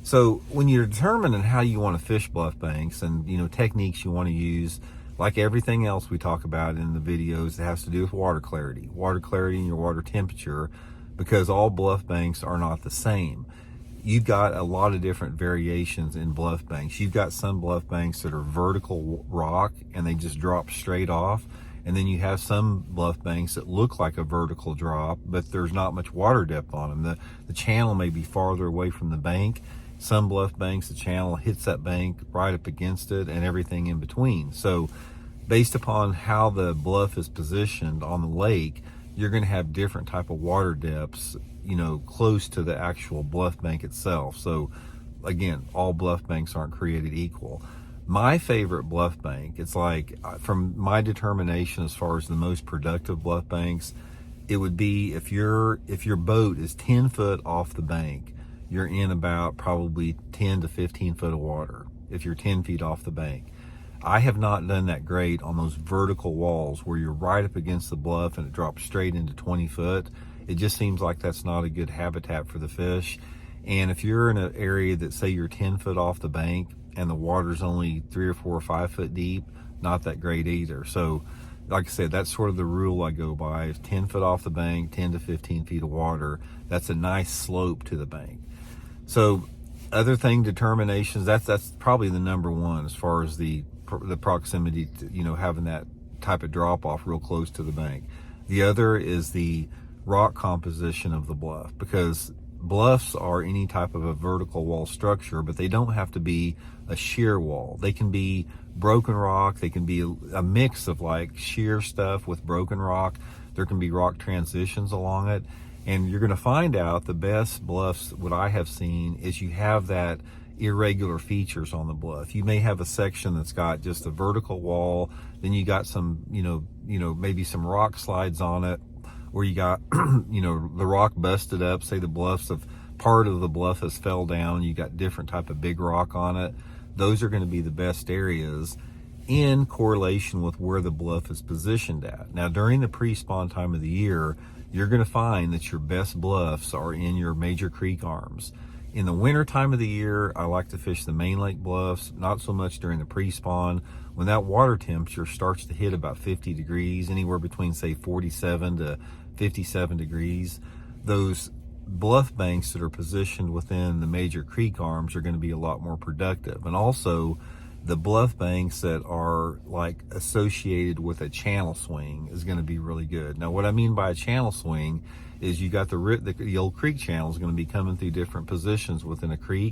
So when you're determining how you want to fish bluff banks and techniques you want to use, like everything else we talk about in the videos, it has to do with water clarity and your water temperature, because all bluff banks are not the same. You've got a lot of different variations in bluff banks. You've got some bluff banks that are vertical rock and they just drop straight off. And then you have some bluff banks that look like a vertical drop, but there's not much water depth on them. The channel may be farther away from the bank. Some bluff banks, the channel hits that bank right up against it, and everything in between. So based upon how the bluff is positioned on the lake, you're going to have different type of water depths, close to the actual bluff bank itself. So again, all bluff banks aren't created equal. My favorite bluff bank, it's like, from my determination as far as the most productive bluff banks, it would be if your boat is 10 foot off the bank, you're in about probably 10 to 15 foot of water if you're 10 feet off the bank. I have not done that great on those vertical walls where you're right up against the bluff and it drops straight into 20 foot. It just seems like that's not a good habitat for the fish. And if you're in an area that, say, you're 10 foot off the bank and the water's only 3 or 4 or 5 foot deep, not that great either. So like I said, that's sort of the rule I go by, is 10 foot off the bank, 10 to 15 feet of water. That's a nice slope to the bank. So other thing, determinations, that's probably the number one as far as the proximity to, having that type of drop off real close to the bank. The other is the rock composition of the bluff, because bluffs are any type of a vertical wall structure, but they don't have to be a sheer wall. They can be broken rock. They can be a mix of like sheer stuff with broken rock. There can be rock transitions along it. And you're going to find out the best bluffs, what I have seen, is you have that irregular features on the bluff. You may have a section that's got just a vertical wall, then you got some, maybe some rock slides on it, or you got, the rock busted up. Say the bluffs of part of the bluff has fell down. You got different type of big rock on it. Those are going to be the best areas in correlation with where the bluff is positioned at. Now, during the pre-spawn time of the year, you're going to find that your best bluffs are in your major creek arms. In the winter time of the year, I like to fish the main lake bluffs, not so much during the pre-spawn. When that water temperature starts to hit about 50 degrees, anywhere between, say, 47 to 57 degrees, those bluff banks that are positioned within the major creek arms are going to be a lot more productive. And also, the bluff banks that are like associated with a channel swing is going to be really good. Now, what I mean by a channel swing is you got the old creek channel is going to be coming through different positions within a creek.